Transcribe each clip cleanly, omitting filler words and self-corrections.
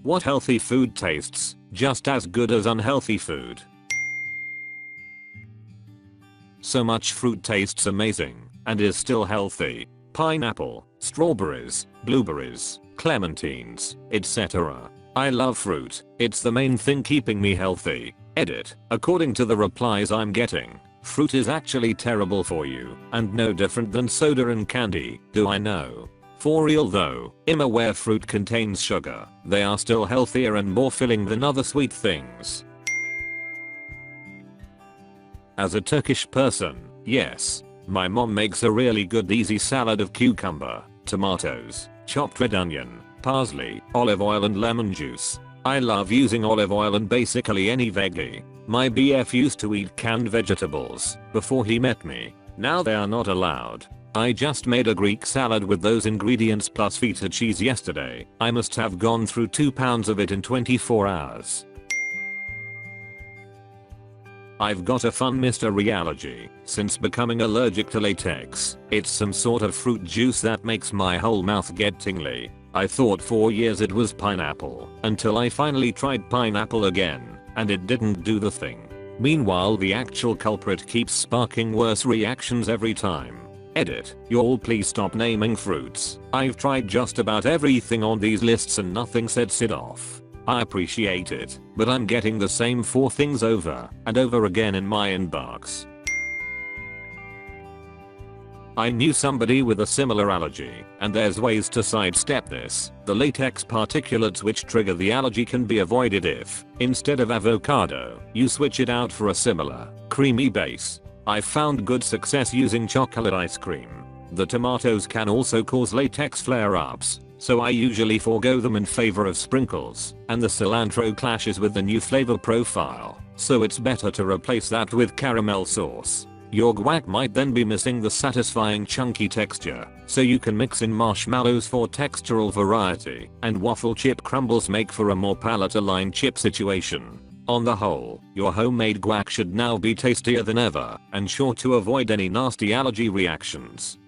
What healthy food tastes just as good as unhealthy food? So much fruit tastes amazing and is still healthy. Pineapple, strawberries, blueberries, clementines, etc. I love fruit. It's the main thing keeping me healthy. Edit. According to the replies I'm getting, fruit is actually terrible for you and no different than soda and candy. Do I know? For real though, I'm aware fruit contains sugar. They are still healthier and more filling than other sweet things. As a Turkish person, yes, my mom makes a really good easy salad of cucumber, tomatoes, chopped red onion, parsley, olive oil and lemon juice. I love using olive oil and basically any veggie. My BF used to eat canned vegetables before he met me. Now they are not allowed. I just made a Greek salad with those ingredients plus feta cheese yesterday. I must have gone through 2 pounds of it in 24 hours. I've got a fun mystery allergy since becoming allergic to latex. It's some sort of fruit juice that makes my whole mouth get tingly. I thought for years it was pineapple until I finally tried pineapple again and it didn't do the thing. Meanwhile the actual culprit keeps sparking worse reactions every time. Edit. Y'all please stop naming fruits. I've tried just about everything on these lists and nothing sets it off. I appreciate it, but I'm getting the same 4 things over and over again in my inbox. I knew somebody with a similar allergy, and there's ways to sidestep this. The latex particulates which trigger the allergy can be avoided if, instead of avocado, you switch it out for a similar, creamy base. I've found good success using chocolate ice cream. The tomatoes can also cause latex flare-ups, so I usually forego them in favor of sprinkles, and the cilantro clashes with the new flavor profile, so it's better to replace that with caramel sauce. Your guac might then be missing the satisfying chunky texture, so you can mix in marshmallows for textural variety, and waffle chip crumbles make for a more palate-aligned chip situation. On the whole, your homemade guac should now be tastier than ever, and sure to avoid any nasty allergy reactions.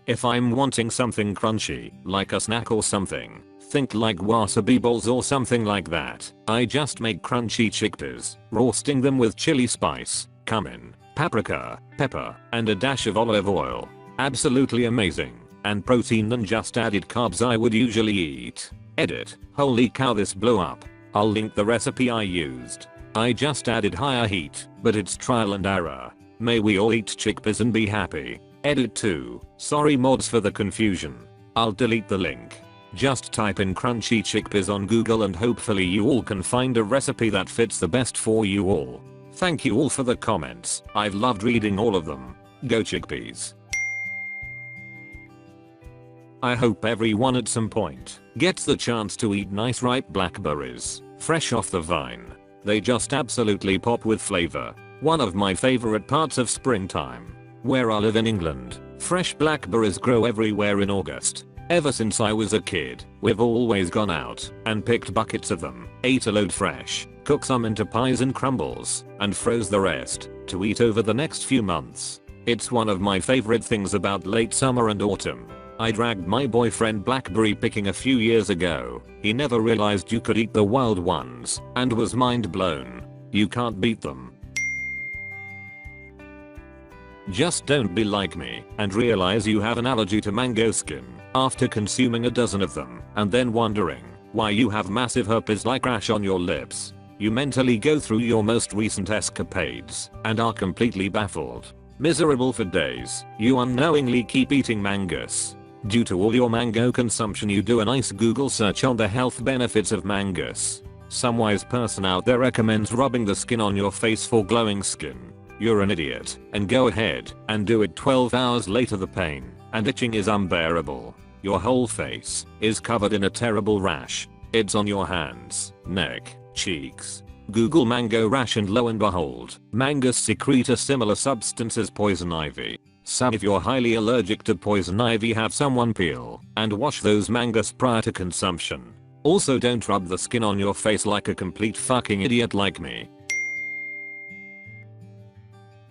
If I'm wanting something crunchy, like a snack or something, think like wasabi balls or something like that, I just make crunchy chickpeas, roasting them with chili spice, cumin, paprika, pepper, and a dash of olive oil. Absolutely amazing, and protein than just added carbs I would usually eat. Edit. Holy cow, this blew up. I'll link the recipe I used. I just added higher heat, but it's trial and error. May we all eat chickpeas and be happy. Edit 2. Sorry mods for the confusion. I'll delete the link. Just type in crunchy chickpeas on Google and hopefully you all can find a recipe that fits the best for you all. Thank you all for the comments. I've loved reading all of them. Go chickpeas. I hope everyone at some point gets the chance to eat nice ripe blackberries, fresh off the vine. They just absolutely pop with flavor. One of my favorite parts of springtime. Where I live in England, fresh blackberries grow everywhere in August. Ever since I was a kid, we've always gone out and picked buckets of them, ate a load fresh, cooked some into pies and crumbles, and froze the rest to eat over the next few months. It's one of my favorite things about late summer and autumn. I dragged my boyfriend blackberry picking a few years ago. He never realized you could eat the wild ones and was mind blown. You can't beat them. Just don't be like me and realize you have an allergy to mango skin after consuming a dozen of them and then wondering why you have massive herpes-like rash on your lips. You mentally go through your most recent escapades and are completely baffled. Miserable for days, you unknowingly keep eating mangoes. Due to all your mango consumption, you do a nice Google search on the health benefits of mangoes. Some wise person out there recommends rubbing the skin on your face for glowing skin. You're an idiot and go ahead and do it. 12 hours later the pain and itching is unbearable. Your whole face is covered in a terrible rash. It's on your hands, neck, cheeks. Google mango rash and lo and behold, mangoes secrete a similar substance as poison ivy. So if you're highly allergic to poison ivy, have someone peel and wash those mangoes prior to consumption. Also don't rub the skin on your face like a complete fucking idiot like me.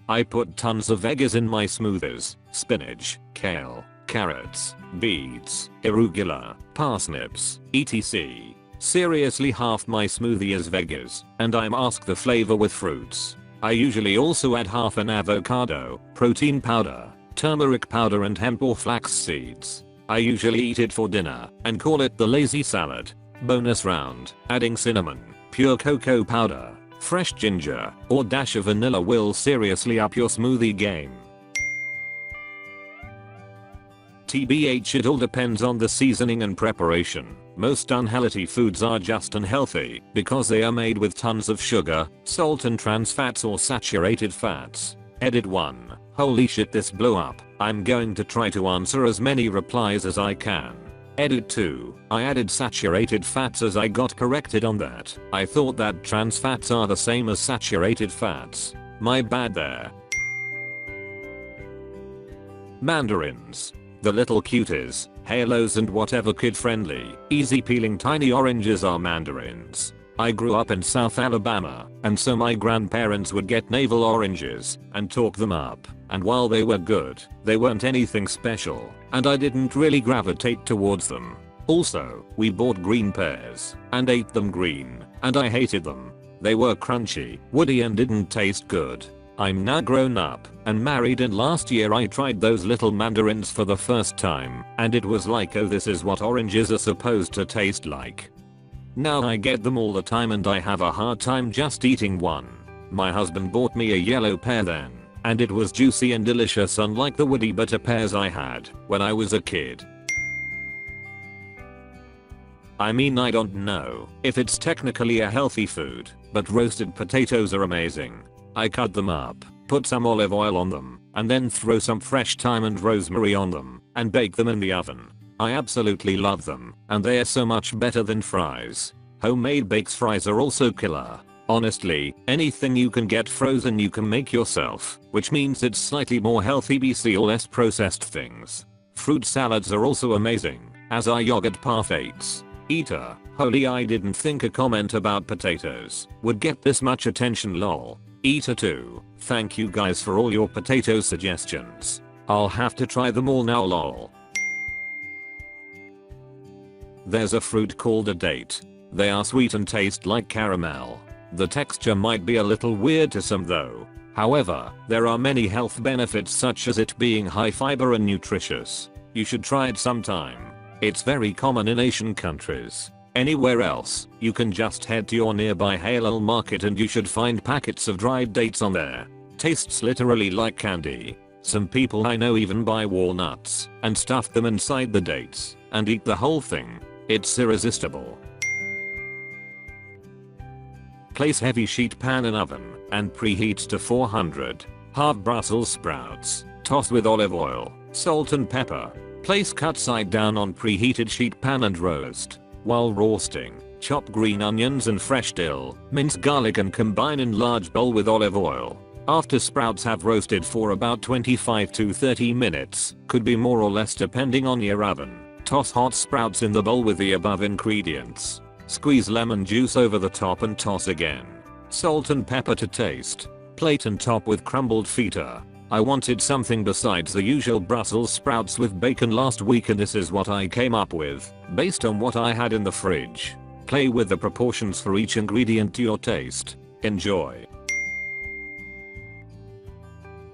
I put tons of veggies in my smoothies: spinach, kale, carrots, beets, arugula, parsnips, etc. Seriously, half my smoothie is veggies, and I mask the flavor with fruits. I usually also add half an avocado, protein powder, turmeric powder and hemp or flax seeds. I usually eat it for dinner and call it the lazy salad. Bonus round, adding cinnamon, pure cocoa powder, fresh ginger, or dash of vanilla will seriously up your smoothie game. TBH, it all depends on the seasoning and preparation. Most unhealthy foods are just unhealthy because they are made with tons of sugar, salt and trans fats or saturated fats. Edit 1. Holy shit, this blew up. I'm going to try to answer as many replies as I can. Edit 2. I added saturated fats as I got corrected on that. I thought that trans fats are the same as saturated fats. My bad there. Mandarins. The little cuties, halos and whatever kid friendly, easy peeling tiny oranges are mandarins. I grew up in South Alabama, and so my grandparents would get navel oranges and talk them up, and while they were good, they weren't anything special, and I didn't really gravitate towards them. Also, we bought green pears and ate them green, and I hated them. They were crunchy, woody and didn't taste good. I'm now grown up and married, and last year I tried those little mandarins for the first time, and it was like, oh, this is what oranges are supposed to taste like. Now I get them all the time and I have a hard time just eating one. My husband bought me a yellow pear then, and it was juicy and delicious unlike the woody bitter pears I had when I was a kid. I mean, I don't know if it's technically a healthy food, but roasted potatoes are amazing. I cut them up, put some olive oil on them, and then throw some fresh thyme and rosemary on them, and bake them in the oven. I absolutely love them, and they are so much better than fries. Homemade baked fries are also killer. Honestly, anything you can get frozen you can make yourself, which means it's slightly more healthy BC or less processed things. Fruit salads are also amazing, as are yogurt parfaits. Eater, holy, I didn't think a comment about potatoes would get this much attention, lol. Eater 2, thank you guys for all your potato suggestions. I'll have to try them all now, lol. There's a fruit called a date. They are sweet and taste like caramel. The texture might be a little weird to some though. However, there are many health benefits such as it being high fiber and nutritious. You should try it sometime. It's very common in Asian countries. Anywhere else, you can just head to your nearby halal market and you should find packets of dried dates on there. Tastes literally like candy. Some people I know even buy walnuts and stuff them inside the dates and eat the whole thing. It's irresistible. Place heavy sheet pan in oven and preheat to 400. Halve Brussels sprouts. Toss with olive oil, salt and pepper. Place cut side down on preheated sheet pan and roast. While roasting, chop green onions and fresh dill, mince garlic and combine in large bowl with olive oil. After sprouts have roasted for about 25 to 30 minutes, could be more or less depending on your oven, toss hot sprouts in the bowl with the above ingredients. Squeeze lemon juice over the top and toss again. Salt and pepper to taste. Plate and top with crumbled feta. I wanted something besides the usual Brussels sprouts with bacon last week, and this is what I came up with, based on what I had in the fridge. Play with the proportions for each ingredient to your taste. Enjoy.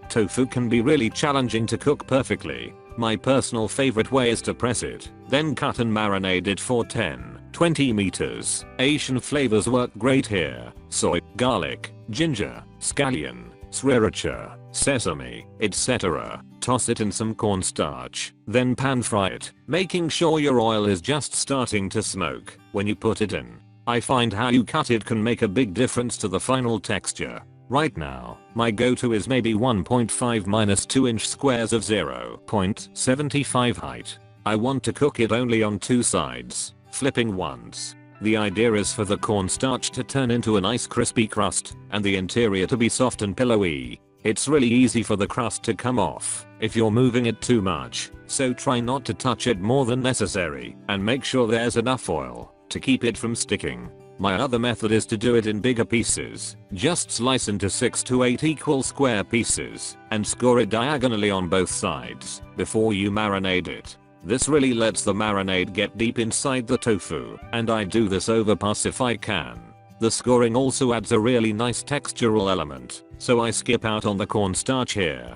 Tofu can be really challenging to cook perfectly. My personal favorite way is to press it, then cut and marinate it for 10-20 meters. Asian flavors work great here. Soy, garlic, ginger, scallion, sriracha, sesame, etc. Toss it in some cornstarch, then pan fry it, making sure your oil is just starting to smoke when you put it in. I find how you cut it can make a big difference to the final texture. Right now, my go-to is maybe 1.5 - 2 inch squares of 0.75 height. I want to cook it only on two sides, flipping once. The idea is for the cornstarch to turn into a nice crispy crust and the interior to be soft and pillowy. It's really easy for the crust to come off if you're moving it too much, so try not to touch it more than necessary and make sure there's enough oil to keep it from sticking. My other method is to do it in bigger pieces. Just slice into 6 to 8 equal square pieces and score it diagonally on both sides before you marinate it. This really lets the marinade get deep inside the tofu, and I do this over pass if I can. The scoring also adds a really nice textural element, so I skip out on the cornstarch here.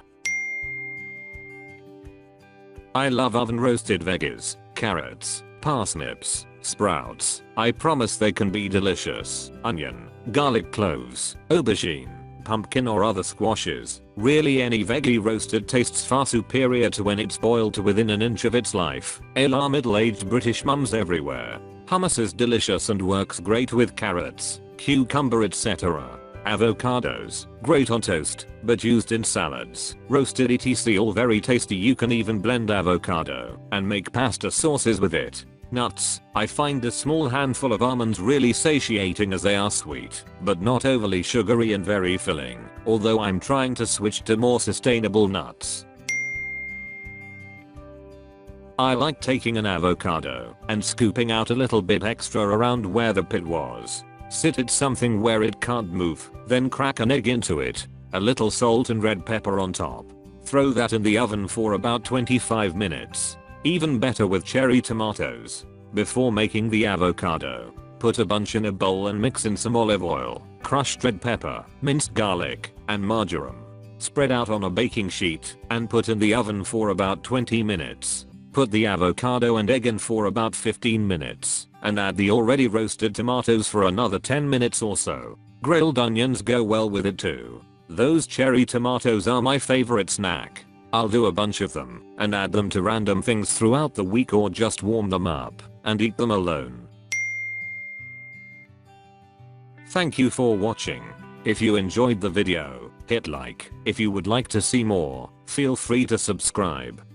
I love oven roasted veggies, carrots, parsnips, sprouts. I promise they can be delicious. Onion, garlic cloves, aubergine, pumpkin or other squashes. Really any veggie roasted tastes far superior to when it's boiled to within an inch of its life. La middle-aged British mums everywhere. Hummus is delicious and works great with carrots, cucumber etc. Avocados, great on toast, but used in salads, roasted etc. all very tasty. You can even blend avocado and make pasta sauces with it. Nuts, I find a small handful of almonds really satiating as they are sweet, but not overly sugary and very filling, although I'm trying to switch to more sustainable nuts. I like taking an avocado and scooping out a little bit extra around where the pit was. Sit it something where it can't move, then crack an egg into it, a little salt and red pepper on top. Throw that in the oven for about 25 minutes. Even better with cherry tomatoes. Before making the avocado, put a bunch in a bowl and mix in some olive oil, crushed red pepper, minced garlic, and marjoram. Spread out on a baking sheet and put in the oven for about 20 minutes. Put the avocado and egg in for about 15 minutes and add the already roasted tomatoes for another 10 minutes or so. Grilled onions go well with it too. Those cherry tomatoes are my favorite snack. I'll do a bunch of them and add them to random things throughout the week or just warm them up and eat them alone. Thank you for watching. If you enjoyed the video, hit like. If you would like to see more, feel free to subscribe.